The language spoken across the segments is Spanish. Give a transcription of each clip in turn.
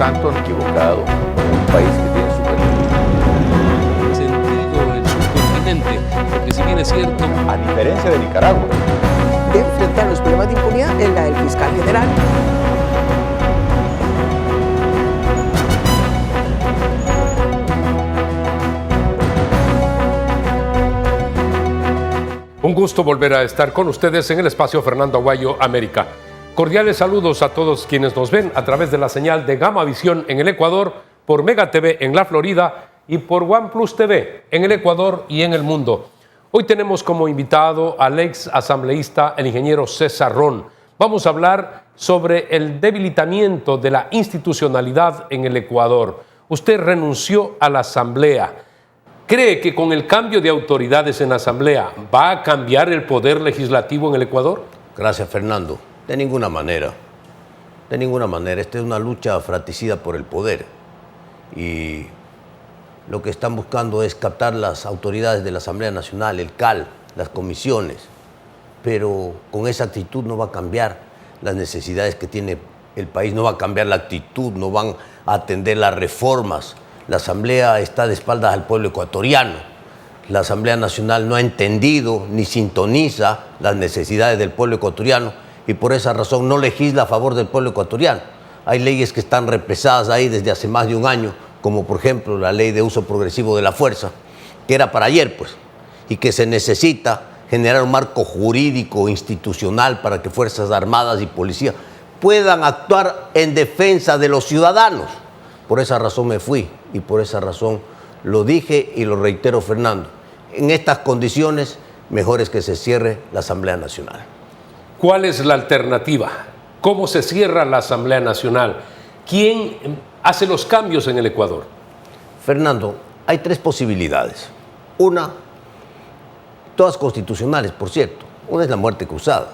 tanto han equivocado en un país que tiene su sentido el subcontinente, porque si bien es cierto, a diferencia de Nicaragua, de enfrentar los problemas de impunidad es la del fiscal general. Un gusto volver a estar con ustedes en el espacio Fernando Aguayo América. Cordiales saludos a todos quienes nos ven a través de la señal de Gama Visión en el Ecuador, por Mega TV en la Florida y por OnePlus TV en el Ecuador y en el mundo. Hoy tenemos como invitado al ex asambleísta, el ingeniero César Ron. Vamos a hablar sobre el debilitamiento de la institucionalidad en el Ecuador. Usted renunció a la asamblea. ¿Cree que con el cambio de autoridades en la asamblea va a cambiar el poder legislativo en el Ecuador? Gracias, Fernando. De ninguna manera. De ninguna manera. Esta es una lucha fratricida por el poder. Y lo que están buscando es captar las autoridades de la Asamblea Nacional, el CAL, las comisiones. Pero con esa actitud no va a cambiar las necesidades que tiene el país, no va a cambiar la actitud, no van a atender las reformas. La Asamblea está de espaldas al pueblo ecuatoriano. La Asamblea Nacional no ha entendido ni sintoniza las necesidades del pueblo ecuatoriano y por esa razón no legisla a favor del pueblo ecuatoriano. Hay leyes que están represadas ahí desde hace más de un año, como por ejemplo la ley de uso progresivo de la fuerza, que era para ayer, pues, y que se necesita generar un marco jurídico institucional para que Fuerzas Armadas y Policía puedan actuar en defensa de los ciudadanos. Por esa razón me fui y por esa razón lo dije y lo reitero, Fernando. En estas condiciones, mejor es que se cierre la Asamblea Nacional. ¿Cuál es la alternativa? ¿Cómo se cierra la Asamblea Nacional? ¿Quién hace los cambios en el Ecuador? Fernando, hay tres posibilidades. Una, todas constitucionales, por cierto. Una es la muerte cruzada.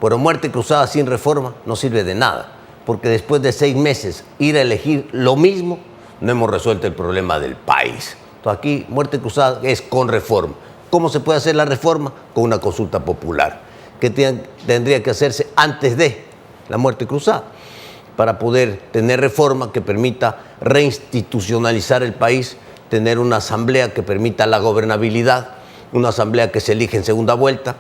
Pero muerte cruzada sin reforma no sirve de nada, porque después de 6 meses ir a elegir lo mismo, no hemos resuelto el problema del país. Entonces aquí, muerte cruzada es con reforma. ¿Cómo se puede hacer la reforma? Con una consulta popular, que tendría que hacerse antes de la muerte cruzada, para poder tener reforma que permita reinstitucionalizar el país, tener una asamblea que permita la gobernabilidad, una asamblea que se elige en segunda vuelta,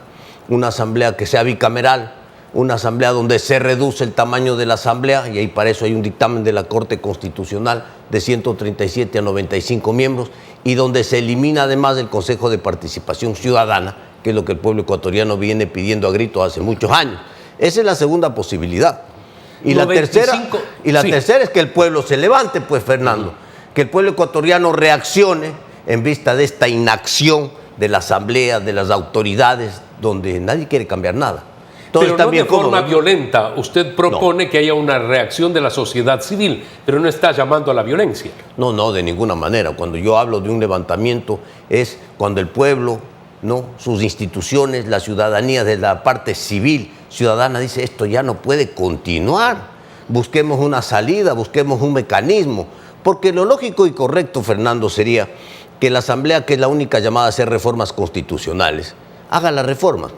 una asamblea que sea bicameral, una asamblea donde se reduce el tamaño de la asamblea, y ahí para eso hay un dictamen de la Corte Constitucional de 137 a 95 miembros, y donde se elimina además el Consejo de Participación Ciudadana, que es lo que el pueblo ecuatoriano viene pidiendo a gritos hace muchos años. Esa es la segunda posibilidad. Y la tercera es que el pueblo se levante, pues, Fernando, que el pueblo ecuatoriano reaccione en vista de esta inacción de la asamblea, de las autoridades, donde nadie quiere cambiar nada. Pero no de forma violenta. Usted propone que haya una reacción de la sociedad civil, pero no está llamando a la violencia. No, de ninguna manera. Cuando yo hablo de un levantamiento es cuando el pueblo, sus instituciones, la ciudadanía de la parte civil, ciudadana, dice esto ya no puede continuar. Busquemos una salida, busquemos un mecanismo. Porque lo lógico y correcto, Fernando, sería que la Asamblea, que es la única llamada a hacer reformas constitucionales, haga las reformas.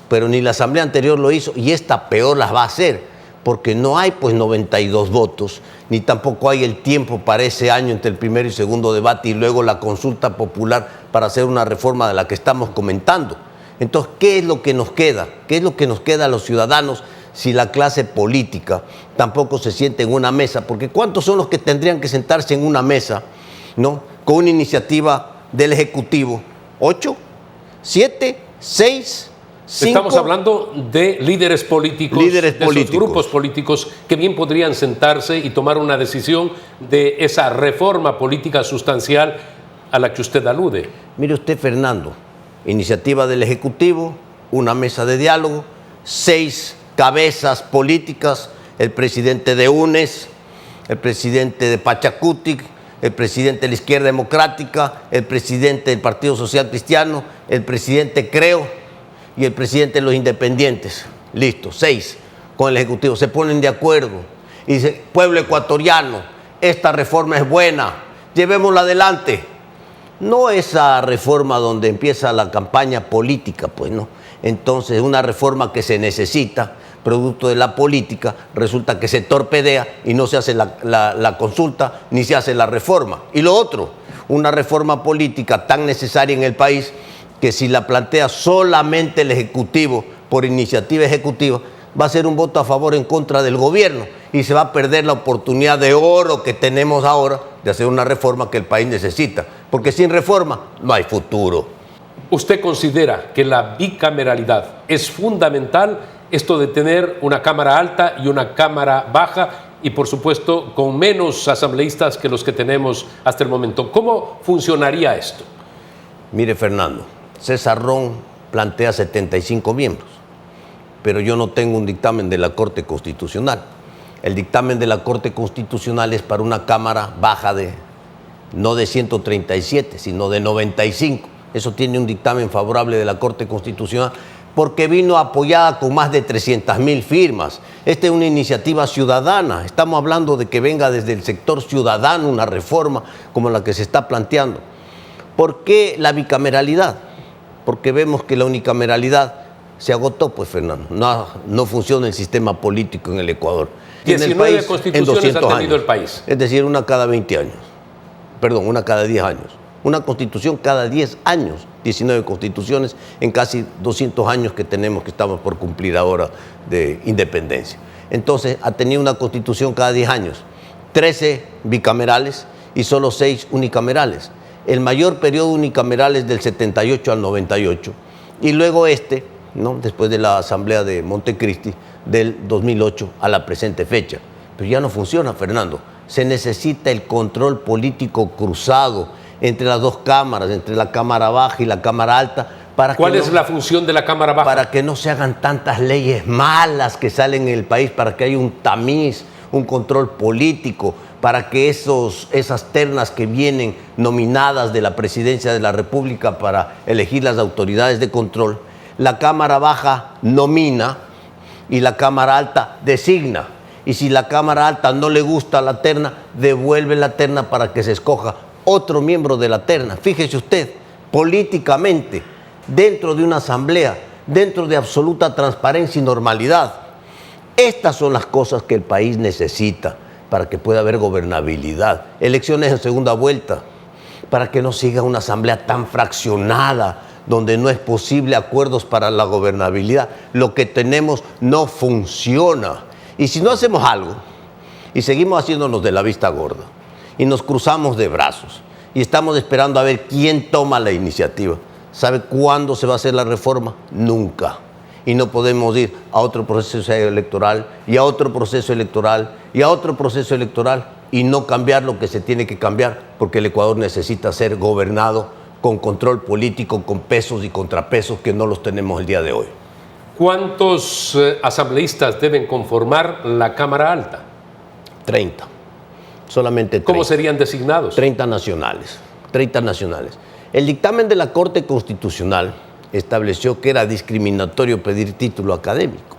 Pero ni la asamblea anterior lo hizo y esta peor las va a hacer, porque no hay pues 92 votos, ni tampoco hay el tiempo para ese año entre el primero y segundo debate y luego la consulta popular para hacer una reforma de la que estamos comentando. Entonces, ¿qué es lo que nos queda? ¿Qué es lo que nos queda a los ciudadanos si la clase política tampoco se siente en una mesa? Porque ¿cuántos son los que tendrían que sentarse en una mesa, con una iniciativa del Ejecutivo? ¿8? ¿7? ¿6? 5. Estamos hablando de líderes políticos, esos grupos políticos que bien podrían sentarse y tomar una decisión de esa reforma política sustancial a la que usted alude. Mire usted, Fernando, iniciativa del Ejecutivo, una mesa de diálogo, 6 cabezas políticas, el presidente de UNES, el presidente de Pachacutic, el presidente de la Izquierda Democrática, el presidente del Partido Social Cristiano, el presidente Creo, y el presidente de los independientes. Listo, 6 con el Ejecutivo. Se ponen de acuerdo y dicen, pueblo ecuatoriano, esta reforma es buena, llevémosla adelante. No esa reforma donde empieza la campaña política, pues no. Entonces, una reforma que se necesita producto de la política, resulta que se torpedea y no se hace la consulta ni se hace la reforma. Y lo otro, una reforma política tan necesaria en el país que si la plantea solamente el Ejecutivo por iniciativa ejecutiva, va a ser un voto a favor o en contra del gobierno y se va a perder la oportunidad de oro que tenemos ahora de hacer una reforma que el país necesita, porque sin reforma no hay futuro. ¿Usted considera que la bicameralidad es fundamental, esto de tener una Cámara alta y una Cámara baja y por supuesto con menos asambleístas que los que tenemos hasta el momento? ¿Cómo funcionaría esto? Mire, Fernando, César Ron plantea 75 miembros, pero yo no tengo un dictamen de la Corte Constitucional. El dictamen de la Corte Constitucional es para una Cámara baja no de 137, sino de 95. Eso tiene un dictamen favorable de la Corte Constitucional porque vino apoyada con más de 300.000 firmas. Esta es una iniciativa ciudadana. Estamos hablando de que venga desde el sector ciudadano una reforma como la que se está planteando. ¿Por qué la bicameralidad? Porque vemos que la unicameralidad se agotó, pues, Fernando. No funciona el sistema político en el Ecuador. 19 constituciones ha tenido el país. Es decir, una cada 20 años. Perdón, una cada 10 años. Una constitución cada 10 años. 19 constituciones en casi 200 años que tenemos, que estamos por cumplir ahora de independencia. Entonces, ha tenido una constitución cada 10 años. 13 bicamerales y solo 6 unicamerales. El mayor periodo unicameral es del 78 al 98. Y luego ¿no? Después de la Asamblea de Montecristi, del 2008 a la presente fecha. Pero ya no funciona, Fernando. Se necesita el control político cruzado entre las dos cámaras, entre la Cámara Baja y la Cámara Alta. ¿Cuál es la función de la Cámara Baja? Para que no se hagan tantas leyes malas que salen en el país, para que haya un tamiz, un control político, para que esas ternas que vienen nominadas de la Presidencia de la República para elegir las autoridades de control, la Cámara Baja nomina y la Cámara Alta designa. Y si la Cámara Alta no le gusta la terna, devuelve la terna para que se escoja otro miembro de la terna. Fíjese usted, políticamente, dentro de una asamblea, dentro de absoluta transparencia y normalidad. Estas son las cosas que el país necesita para que pueda haber gobernabilidad. Elecciones en segunda vuelta, para que no siga una asamblea tan fraccionada, donde no es posible acuerdos para la gobernabilidad. Lo que tenemos no funciona. Y si no hacemos algo, y seguimos haciéndonos de la vista gorda, y nos cruzamos de brazos, y estamos esperando a ver quién toma la iniciativa, ¿sabe cuándo se va a hacer la reforma? Nunca. Y no podemos ir a otro proceso electoral, y a otro proceso electoral, y a otro proceso electoral, y no cambiar lo que se tiene que cambiar, porque el Ecuador necesita ser gobernado con control político, con pesos y contrapesos que no los tenemos el día de hoy. ¿Cuántos asambleístas deben conformar la Cámara Alta? 30. Solamente 30. ¿Cómo serían designados? 30 nacionales. 30 nacionales. El dictamen de la Corte Constitucional estableció que era discriminatorio pedir título académico.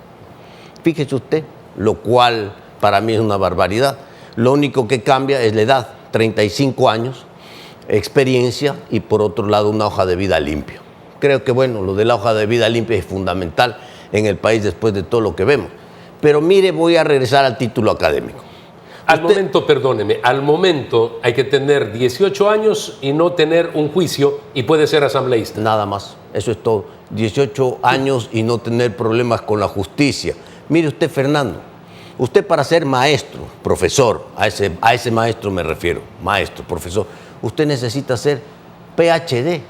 Fíjese usted, lo cual para mí es una barbaridad. Lo único que cambia es la edad, 35 años, experiencia y por otro lado una hoja de vida limpia. Creo que bueno, lo de la hoja de vida limpia es fundamental en el país después de todo lo que vemos. Pero mire, voy a regresar al título académico. Momento, perdóneme, al momento hay que tener 18 años y no tener un juicio y puede ser asambleísta. Nada más, eso es todo. 18 años y no tener problemas con la justicia. Mire usted, Fernando, usted para ser maestro, profesor, a ese maestro me refiero, maestro, profesor, usted necesita ser PhD.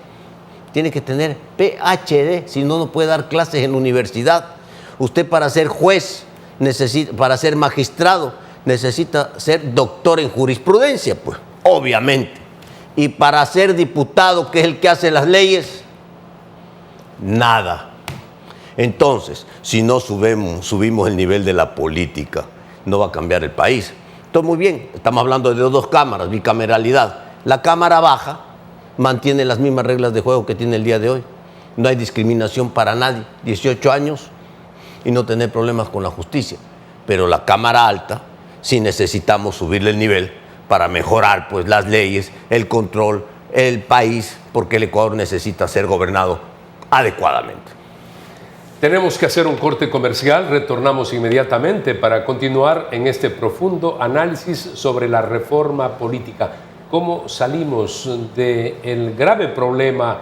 Tiene que tener PhD, si no, no puede dar clases en la universidad. Usted para ser juez, para ser magistrado, necesita ser doctor en jurisprudencia, pues, obviamente. Y para ser diputado, que es el que hace las leyes, nada. Entonces, si no subimos el nivel de la política, no va a cambiar el país. Entonces, muy bien, estamos hablando de dos cámaras, bicameralidad. La Cámara Baja mantiene las mismas reglas de juego que tiene el día de hoy. No hay discriminación para nadie, 18 años y no tener problemas con la justicia. Pero la Cámara Alta, sí necesitamos subirle el nivel para mejorar pues, las leyes, el control, el país, porque el Ecuador necesita ser gobernado adecuadamente. Tenemos que hacer un corte comercial, retornamos inmediatamente para continuar en este profundo análisis sobre la reforma política. Cómo salimos del grave problema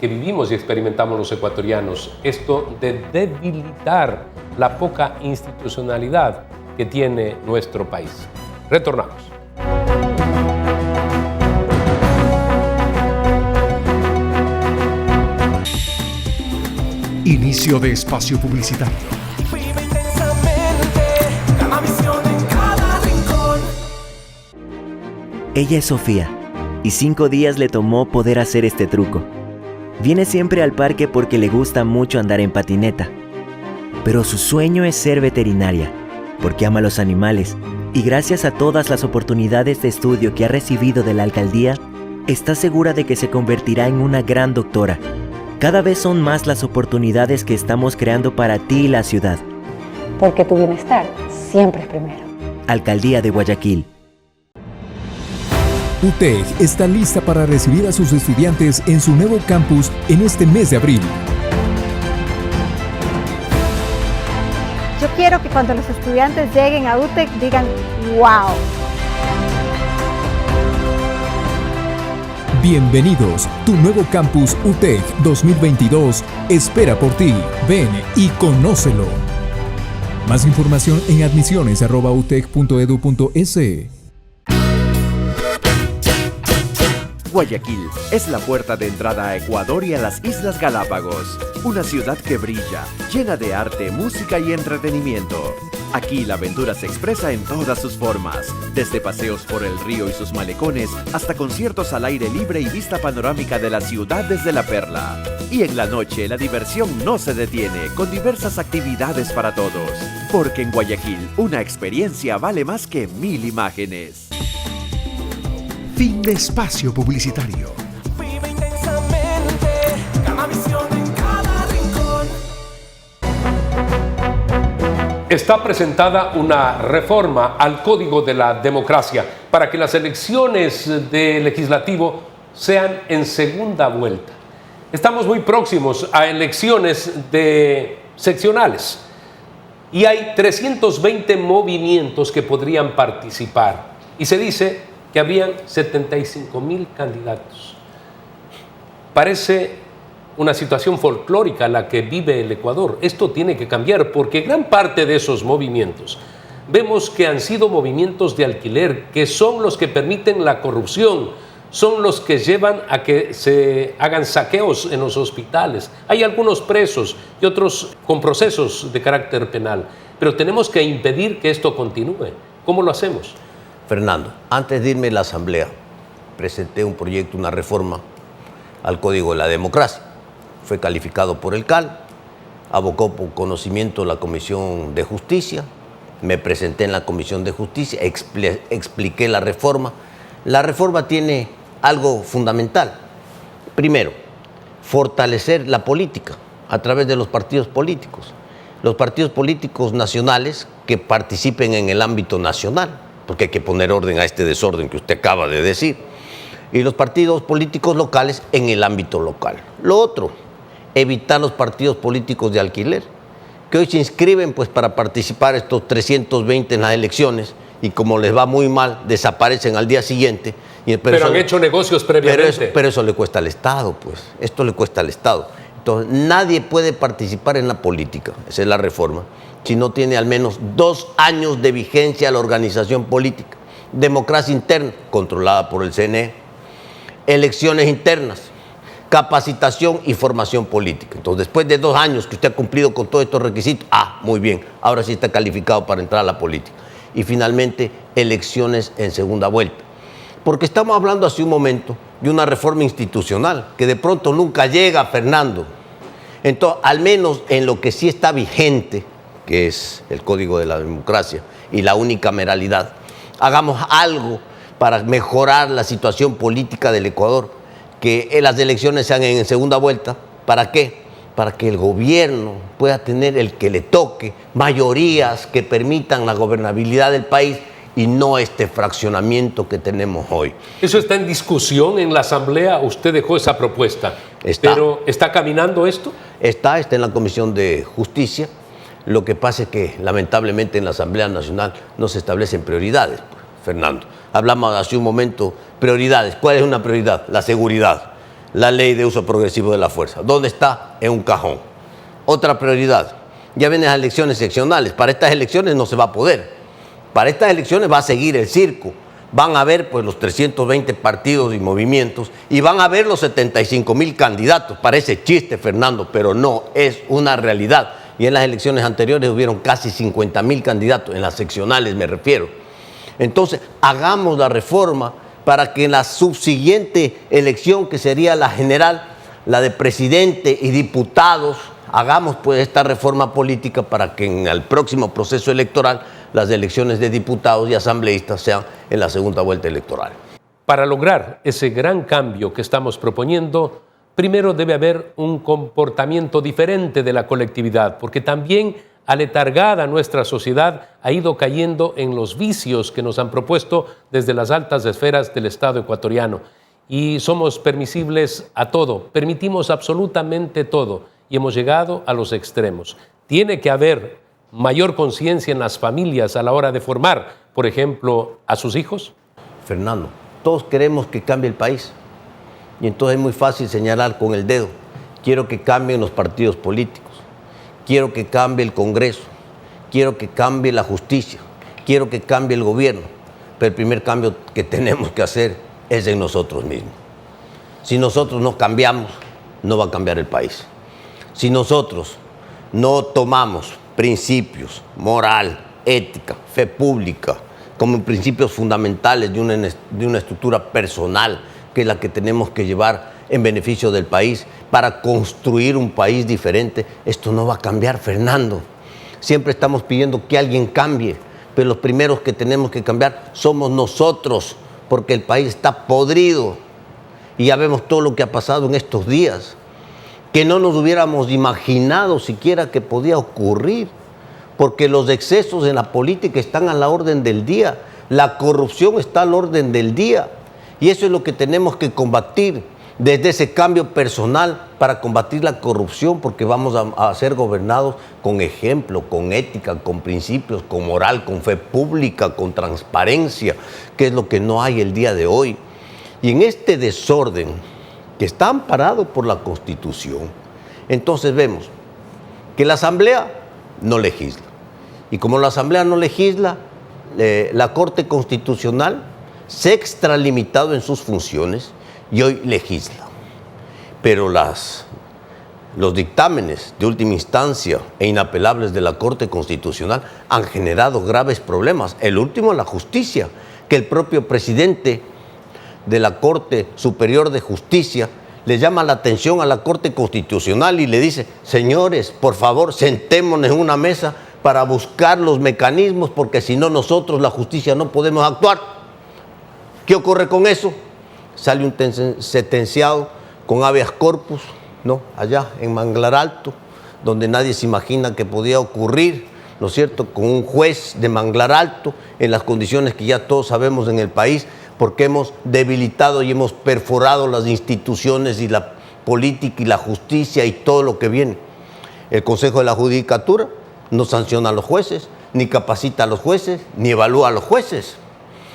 que vivimos y experimentamos los ecuatorianos, esto de debilitar la poca institucionalidad que tiene nuestro país. Retornamos. Inicio de espacio publicitario. Vive intensamente, Gamavisión en cada rincón. Ella es Sofía, y 5 días le tomó poder hacer este truco. Viene siempre al parque porque le gusta mucho andar en patineta. Pero su sueño es ser veterinaria, porque ama los animales, y gracias a todas las oportunidades de estudio que ha recibido de la alcaldía, está segura de que se convertirá en una gran doctora. Cada vez son más las oportunidades que estamos creando para ti y la ciudad. Porque tu bienestar siempre es primero. Alcaldía de Guayaquil. UTEC está lista para recibir a sus estudiantes en su nuevo campus en este mes de abril. Yo quiero que cuando los estudiantes lleguen a UTEC digan ¡wow! Bienvenidos, tu nuevo campus UTEC 2022 espera por ti. Ven y conócelo. Más información en admisiones@utec.edu.es. Guayaquil es la puerta de entrada a Ecuador y a las Islas Galápagos. Una ciudad que brilla, llena de arte, música y entretenimiento. Aquí la aventura se expresa en todas sus formas, desde paseos por el río y sus malecones hasta conciertos al aire libre y vista panorámica de la ciudad desde La Perla. Y en la noche la diversión no se detiene, con diversas actividades para todos. Porque en Guayaquil una experiencia vale más que 1000 imágenes. Fin de espacio publicitario. Vive intensamente, Gamavisión en cada rincón. Está presentada una reforma al Código de la Democracia para que las elecciones de legislativo sean en segunda vuelta. Estamos muy próximos a elecciones de seccionales y hay 320 movimientos que podrían participar y se dice que habrían 75,000 candidatos. Parece una situación folclórica la que vive el Ecuador. Esto tiene que cambiar porque gran parte de esos movimientos vemos que han sido movimientos de alquiler, que son los que permiten la corrupción, son los que llevan a que se hagan saqueos en los hospitales. Hay algunos presos y otros con procesos de carácter penal, pero tenemos que impedir que esto continúe. ¿Cómo lo hacemos? Fernando, antes de irme a la Asamblea, presenté un proyecto, una reforma al Código de la Democracia. Fue calificado por el CAL, abocó por conocimiento la Comisión de Justicia, me presenté en la Comisión de Justicia, expliqué la reforma. La reforma tiene algo fundamental. Primero, fortalecer la política a través de los partidos políticos. Los partidos políticos nacionales que participen en el ámbito nacional, porque hay que poner orden a este desorden que usted acaba de decir, y los partidos políticos locales en el ámbito local. Lo otro, evitar los partidos políticos de alquiler, que hoy se inscriben pues para participar estos 320 en las elecciones y como les va muy mal, desaparecen al día siguiente. Pero han hecho negocios previamente. Pero eso le cuesta al Estado, pues. Esto le cuesta al Estado. Entonces, nadie puede participar en la política, esa es la reforma, si no tiene al menos 2 años de vigencia la organización política. Democracia interna, controlada por el CNE. Elecciones internas, capacitación y formación política. Entonces, después de 2 años que usted ha cumplido con todos estos requisitos, muy bien, ahora sí está calificado para entrar a la política. Y finalmente, elecciones en segunda vuelta. Porque estamos hablando hace un momento de una reforma institucional que de pronto nunca llega, Fernando. Entonces, al menos en lo que sí está vigente, que es el Código de la Democracia y la unicameralidad, hagamos algo para mejorar la situación política del Ecuador, que las elecciones sean en segunda vuelta. ¿Para qué? Para que el gobierno pueda tener el que le toque, mayorías que permitan la gobernabilidad del país y no este fraccionamiento que tenemos hoy. Eso está en discusión en la Asamblea. Usted dejó esa propuesta. Pero ¿está caminando esto? Está en la Comisión de Justicia. Lo que pasa es que lamentablemente en la Asamblea Nacional no se establecen prioridades, Fernando. Hablamos hace un momento, prioridades. ¿Cuál es una prioridad? La seguridad, la ley de uso progresivo de la fuerza. ¿Dónde está? En un cajón. Otra prioridad, ya vienen las elecciones seccionales. Para estas elecciones no se va a poder. Para estas elecciones va a seguir el circo. Van a haber pues los 320 partidos y movimientos y van a haber los 75,000 candidatos. Parece chiste, Fernando, pero no, es una realidad. Y en las elecciones anteriores hubieron casi 50,000 candidatos, en las seccionales me refiero. Entonces, hagamos la reforma para que en la subsiguiente elección, que sería la general, la de presidente y diputados, hagamos pues esta reforma política para que en el próximo proceso electoral las elecciones de diputados y asambleístas sean en la segunda vuelta electoral. Para lograr ese gran cambio que estamos proponiendo, primero debe haber un comportamiento diferente de la colectividad, porque también aletargada nuestra sociedad ha ido cayendo en los vicios que nos han propuesto desde las altas esferas del Estado ecuatoriano. Y somos permisibles a todo, permitimos absolutamente todo y hemos llegado a los extremos. Tiene que haber mayor conciencia en las familias a la hora de formar, por ejemplo, a sus hijos. Fernando, todos queremos que cambie el país y entonces es muy fácil señalar con el dedo. Quiero que cambien los partidos políticos, quiero que cambie el Congreso, quiero que cambie la justicia, quiero que cambie el gobierno, pero el primer cambio que tenemos que hacer es en nosotros mismos. Si nosotros no cambiamos, no va a cambiar el país. Si nosotros no tomamos principios, moral, ética, fe pública, como principios fundamentales de una estructura personal, que es la que tenemos que llevar en beneficio del país para construir un país diferente, esto no va a cambiar, Fernando. Siempre estamos pidiendo que alguien cambie, pero los primeros que tenemos que cambiar somos nosotros, porque el país está podrido y ya vemos todo lo que ha pasado en estos días, que no nos hubiéramos imaginado siquiera que podía ocurrir, porque los excesos en la política están a la orden del día, la corrupción está a la orden del día, y eso es lo que tenemos que combatir desde ese cambio personal para combatir la corrupción, porque vamos a ser gobernados con ejemplo, con ética, con principios, con moral, con fe pública, con transparencia, que es lo que no hay el día de hoy. Y en este desorden que está amparado por la Constitución, entonces vemos que la Asamblea no legisla. Y como la Asamblea no legisla, la Corte Constitucional se ha extralimitado en sus funciones y hoy legisla. Pero los dictámenes de última instancia e inapelables de la Corte Constitucional han generado graves problemas. El último, la justicia, que el propio presidente de la Corte Superior de Justicia le llama la atención a la Corte Constitucional y le dice: señores, por favor, sentémonos en una mesa para buscar los mecanismos, porque si no nosotros, la justicia, no podemos actuar. ¿Qué ocurre con eso? Sale un sentenciado con habeas corpus, ¿no?, allá en Manglar Alto, donde nadie se imagina que podía ocurrir, ¿no es cierto?, con un juez de Manglar Alto, en las condiciones que ya todos sabemos en el país, porque hemos debilitado y hemos perforado las instituciones y la política y la justicia y todo lo que viene. El Consejo de la Judicatura no sanciona a los jueces, ni capacita a los jueces, ni evalúa a los jueces.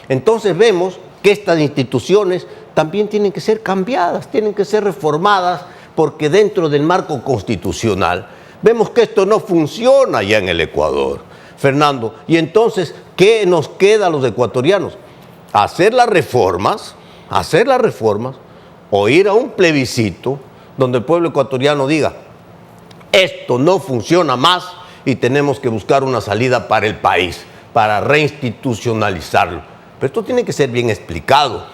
Entonces vemos que estas instituciones también tienen que ser cambiadas, tienen que ser reformadas, porque dentro del marco constitucional vemos que esto no funciona ya en el Ecuador, Fernando. Y entonces, ¿qué nos queda a los ecuatorianos? Hacer las reformas, o ir a un plebiscito donde el pueblo ecuatoriano diga: esto no funciona más y tenemos que buscar una salida para el país, para reinstitucionalizarlo. Pero esto tiene que ser bien explicado,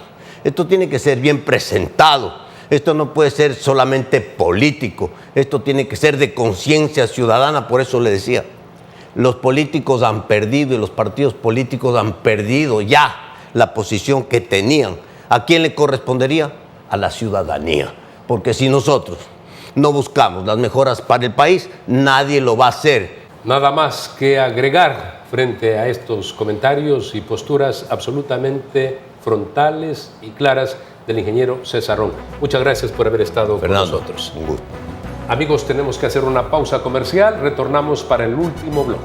esto tiene que ser bien presentado, esto no puede ser solamente político, esto tiene que ser de conciencia ciudadana. Por eso le decía, los políticos han perdido y los partidos políticos han perdido ya la posición que tenían. ¿A quién le correspondería? A la ciudadanía. Porque si nosotros no buscamos las mejoras para el país, nadie lo va a hacer. Nada más que agregar frente a estos comentarios y posturas absolutamente frontales y claras del ingeniero Cesarón. Muchas gracias por haber estado Fernando, con nosotros. un gusto. Amigos, tenemos que hacer una pausa comercial. Retornamos para el último bloque.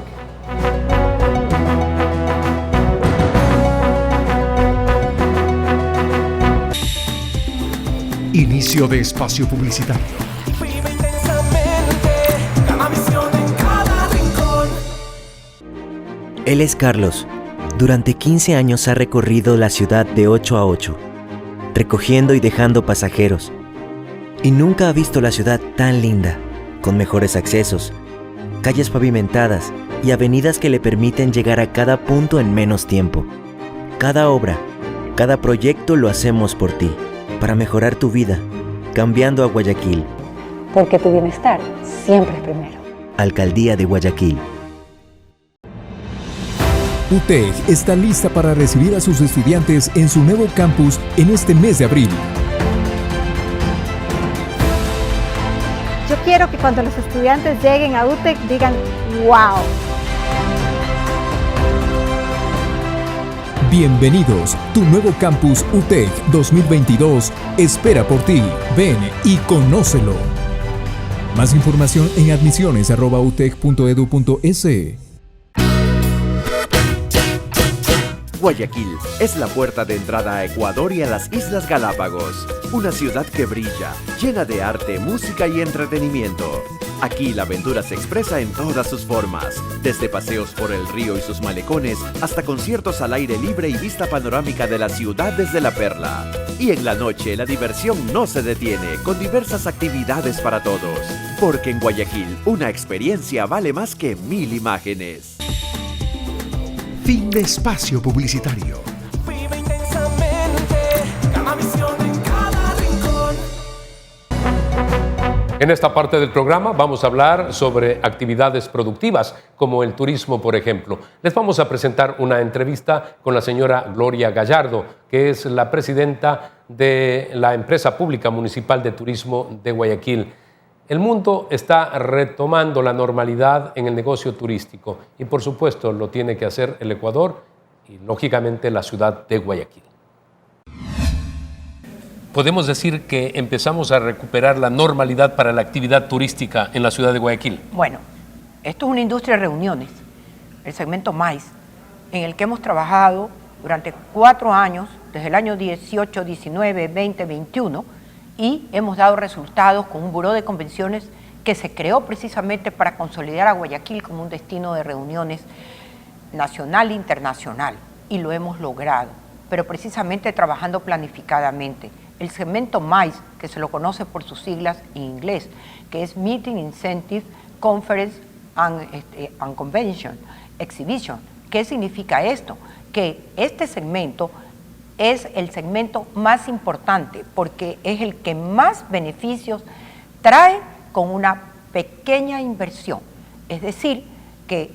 Inicio de espacio publicitario. Vive intensamente, Gamavisión en cada rincón. Él es Carlos. Durante 15 años ha recorrido la ciudad de 8 a 8, recogiendo y dejando pasajeros. Y nunca ha visto la ciudad tan linda, con mejores accesos, calles pavimentadas y avenidas que le permiten llegar a cada punto en menos tiempo. Cada obra, cada proyecto lo hacemos por ti, para mejorar tu vida, cambiando a Guayaquil. Porque tu bienestar siempre es primero. Alcaldía de Guayaquil. UTEG está lista para recibir a sus estudiantes en su nuevo campus en este mes de abril. Yo quiero que cuando los estudiantes lleguen a UTEC digan ¡wow! Bienvenidos, tu nuevo campus UTEG 2022 espera por ti. Ven y conócelo. Más información en admisiones@utec.edu.es. Guayaquil es la puerta de entrada a Ecuador y a las Islas Galápagos, una ciudad que brilla, llena de arte, música y entretenimiento. Aquí la aventura se expresa en todas sus formas, desde paseos por el río y sus malecones hasta conciertos al aire libre y vista panorámica de la ciudad desde La Perla. Y en la noche la diversión no se detiene, con diversas actividades para todos, porque en Guayaquil una experiencia vale más que 1000 imágenes. Fin de espacio publicitario. Vive intensamente, Gamavisión en cada rincón. En esta parte del programa vamos a hablar sobre actividades productivas, como el turismo, por ejemplo. Les vamos a presentar una entrevista con la señora Gloria Gallardo, que es la presidenta de la Empresa Pública Municipal de Turismo de Guayaquil. El mundo está retomando la normalidad en el negocio turístico y, por supuesto, lo tiene que hacer el Ecuador y, lógicamente, la ciudad de Guayaquil. ¿Podemos decir que empezamos a recuperar la normalidad para la actividad turística en la ciudad de Guayaquil? Bueno, esto es una industria de reuniones, el segmento MAIS, en el que hemos trabajado durante 4 años, desde el año 18, 19, 20, 21, y hemos dado resultados con un buró de convenciones que se creó precisamente para consolidar a Guayaquil como un destino de reuniones nacional e internacional, y lo hemos logrado, pero precisamente trabajando planificadamente. El segmento MICE, que se lo conoce por sus siglas en inglés, que es Meeting, Incentive, Conference and Convention, Exhibition. ¿Qué significa esto? Que este segmento es el segmento más importante porque es el que más beneficios trae con una pequeña inversión. Es decir, que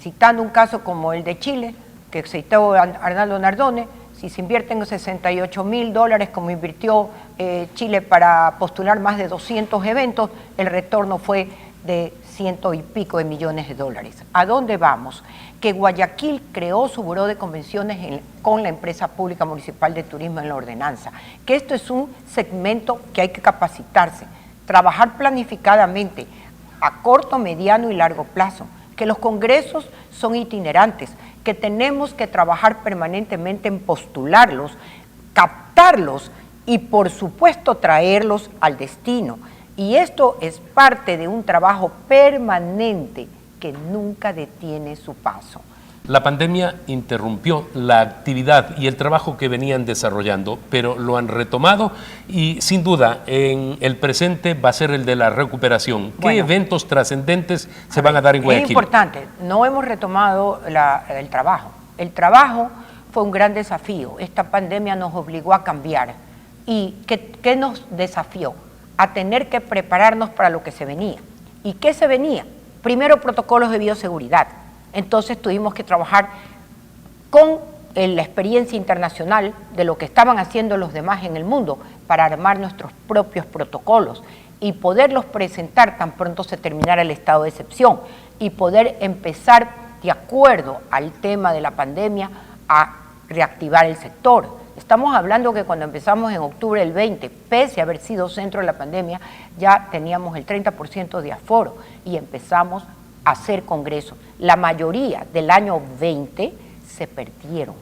citando un caso como el de Chile, que citó Arnaldo Nardone, si se invierten $68.000 como invirtió Chile para postular más de 200 eventos, el retorno fue de 100 y pico de millones de dólares. ¿A dónde vamos? Que Guayaquil creó su buró de convenciones con la Empresa Pública Municipal de Turismo en la ordenanza, que esto es un segmento que hay que capacitarse, trabajar planificadamente a corto, mediano y largo plazo, que los congresos son itinerantes, que tenemos que trabajar permanentemente en postularlos, captarlos y por supuesto traerlos al destino. Y esto es parte de un trabajo permanente que nunca detiene su paso. La pandemia interrumpió la actividad y el trabajo que venían desarrollando, pero lo han retomado y sin duda en el presente va a ser el de la recuperación. ¿Qué eventos trascendentes se van a dar en Guayaquil? Es importante, no hemos retomado el trabajo. El trabajo fue un gran desafío. Esta pandemia nos obligó a cambiar. ¿Y qué nos desafió? A tener que prepararnos para lo que se venía. ¿Y qué se venía? Primero, protocolos de bioseguridad. Entonces tuvimos que trabajar con la experiencia internacional de lo que estaban haciendo los demás en el mundo para armar nuestros propios protocolos. y poderlos presentar tan pronto se terminara el estado de excepción y poder empezar, de acuerdo al tema de la pandemia, a reactivar el sector. Estamos hablando que cuando empezamos en octubre del 20, pese a haber sido centro de la pandemia, ya teníamos el 30% de aforo y empezamos a hacer congresos. La mayoría del año 20 se perdieron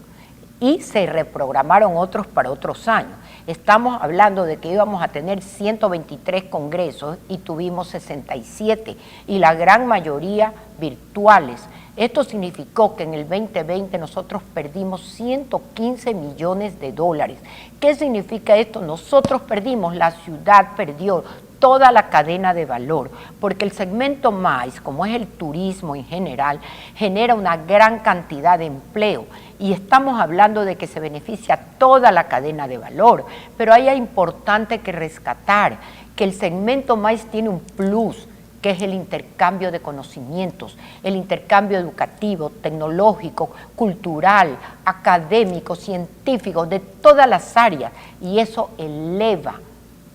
y se reprogramaron otros para otros años. Estamos hablando de que íbamos a tener 123 congresos y tuvimos 67 y la gran mayoría virtuales. Esto significó que en el 2020 nosotros perdimos 115 millones de dólares. ¿Qué significa esto? Nosotros perdimos, la ciudad perdió toda la cadena de valor, porque el segmento MICE, como es el turismo en general, genera una gran cantidad de empleo y estamos hablando de que se beneficia toda la cadena de valor, pero ahí es importante que rescatar que el segmento MICE tiene un plus, que es el intercambio de conocimientos, el intercambio educativo, tecnológico, cultural, académico, científico, de todas las áreas, y eso eleva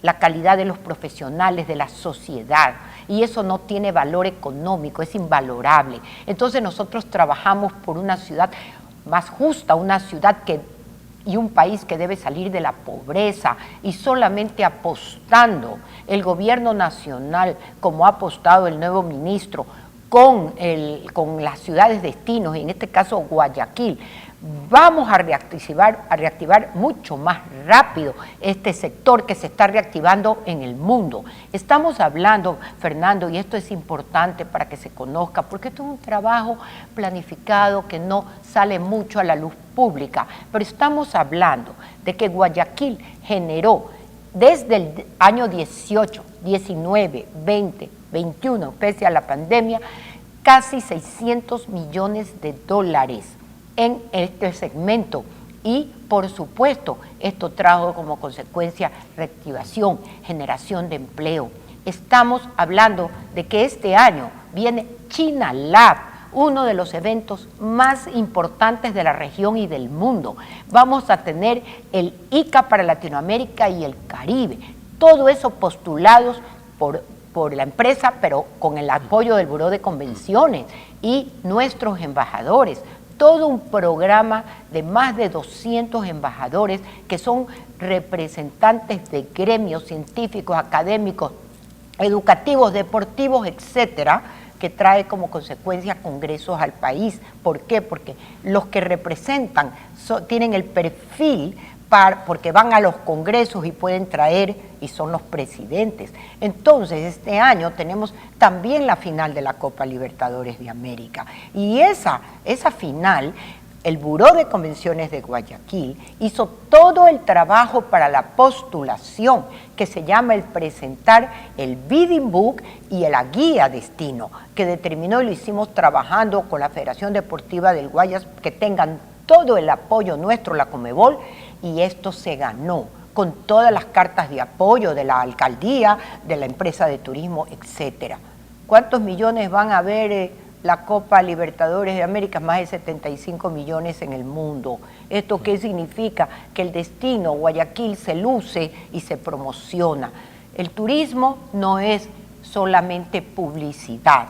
la calidad de los profesionales, de la sociedad, y eso no tiene valor económico, es invalorable. Entonces nosotros trabajamos por una ciudad más justa, una ciudad y un país que debe salir de la pobreza, y solamente apostando el gobierno nacional, como ha apostado el nuevo ministro, con las ciudades destinos, en este caso Guayaquil, vamos a reactivar mucho más rápido este sector que se está reactivando en el mundo. Estamos hablando, Fernando, y esto es importante para que se conozca, porque esto es un trabajo planificado que no sale mucho a la luz pública, pero estamos hablando de que Guayaquil generó desde el año 18, 19, 20, 21, pese a la pandemia, casi 600 millones de dólares en este segmento, y por supuesto esto trajo como consecuencia reactivación, generación de empleo. Estamos hablando de que este año viene China Lab, uno de los eventos más importantes de la región y del mundo. Vamos a tener el ICA para Latinoamérica y el Caribe, todo eso postulados por la empresa, pero con el apoyo del Buró de Convenciones y nuestros embajadores. Todo un programa de más de 200 embajadores que son representantes de gremios científicos, académicos, educativos, deportivos, etcétera, que trae como consecuencia congresos al país. ¿Por qué? Porque los que representan tienen el perfil porque van a los congresos y pueden traer, y son los presidentes. Entonces, este año tenemos también la final de la Copa Libertadores de América. Y esa final, el Buró de Convenciones de Guayaquil hizo todo el trabajo para la postulación, que se llama el presentar el bidding book y la guía destino, que determinó, y lo hicimos trabajando con la Federación Deportiva del Guayas, que tengan todo el apoyo nuestro, la Conmebol, y esto se ganó con todas las cartas de apoyo de la alcaldía, de la empresa de turismo, etcétera. ¿Cuántos millones van a haber la Copa Libertadores de América? Más de 75 millones en el mundo. ¿Esto qué significa? Que el destino Guayaquil se luce y se promociona. El turismo no es solamente publicidad,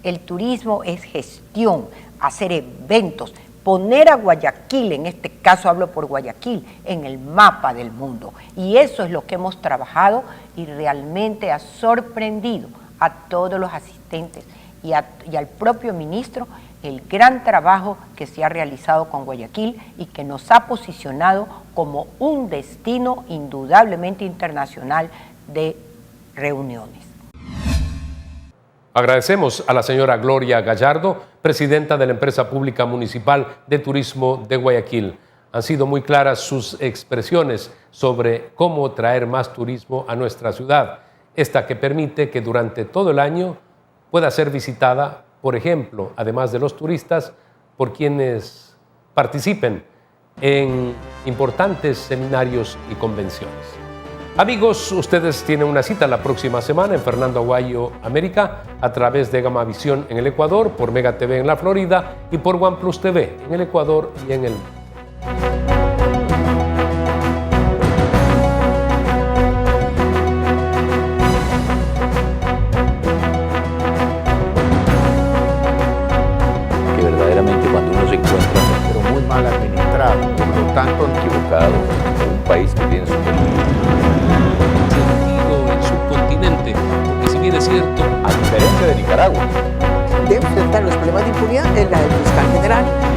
el turismo es gestión, hacer eventos, poner a Guayaquil, en este caso hablo por Guayaquil, en el mapa del mundo. Y eso es lo que hemos trabajado y realmente ha sorprendido a todos los asistentes y al propio ministro el gran trabajo que se ha realizado con Guayaquil y que nos ha posicionado como un destino indudablemente internacional de reuniones. Agradecemos a la señora Gloria Gallardo, presidenta de la Empresa Pública Municipal de Turismo de Guayaquil. Han sido muy claras sus expresiones sobre cómo traer más turismo a nuestra ciudad, esta que permite que durante todo el año pueda ser visitada, por ejemplo, además de los turistas, por quienes participen en importantes seminarios y convenciones. Amigos, ustedes tienen una cita la próxima semana en Fernando Aguayo, América, a través de Gamavisión en el Ecuador, por Mega TV en la Florida y por OnePlus TV en el Ecuador y en el mundo. A diferencia de Nicaragua. De enfrentar los problemas de impunidad es la del fiscal general.